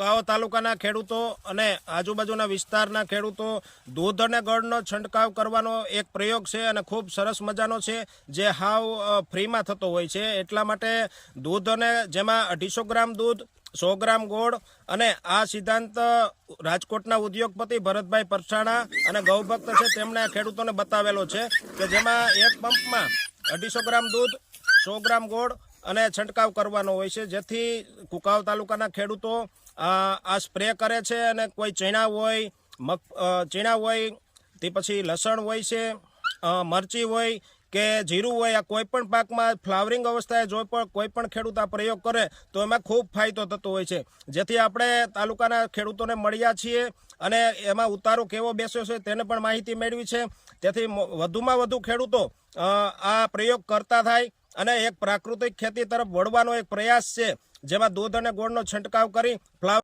કુકાવા તાલુકાના ખેડૂતો અને આજુબાજુના વિસ્તારના ખેડૂતો દૂધ અને ગળનો છંટકાવ કરવાનો એક પ્રયોગ છે અને ખૂબ સરસ મજાનો છે, જે હાવ ફ્રીમાં થતો હોય છે. એટલા માટે દૂધ અને જેમાં 250 ગ્રામ દૂધ, 100 ગ્રામ ગોળ અને આ સિદ્ધાંત રાજકોટના ઉદ્યોગપતિ ભરતભાઈ પરસાણા અને ગૌભક્ત છે તેમણે ખેડૂતોને બતાવેલો છે કે જેમાં એક પંપમાં 250 ગ્રામ દૂધ, 100 ગ્રામ ગોળ અને છંટકાવ કરવાનો હોય છે, જેથી કુકાવા તાલુકાના ખેડૂતો આ સ્પ્રે કરે છે. અને કોઈ ચણા હોય તે પછી લસણ હોય છે, મરચી હોય કે જીરું હોય, આ કોઈ પણ પાકમાં ફ્લાવરિંગ અવસ્થાએ જો પણ કોઈ પણ ખેડૂત આ પ્રયોગ કરે તો એમાં ખૂબ ફાયદો થતો હોય છે. જેથી આપણે તાલુકાના ખેડૂતોને મળ્યા છીએ અને એમાં ઉતારો કેવો બેસ્યો છે તેને પણ માહિતી મેળવી છે. તેથી વધુમાં વધુ ખેડૂતો આ પ્રયોગ કરતા થાય અને એક પ્રાકૃતિક ખેતી તરફ વળવાનો એક પ્રયાસ છે, જેમાં દૂધ અને ગોળનો છંટકાવ કરી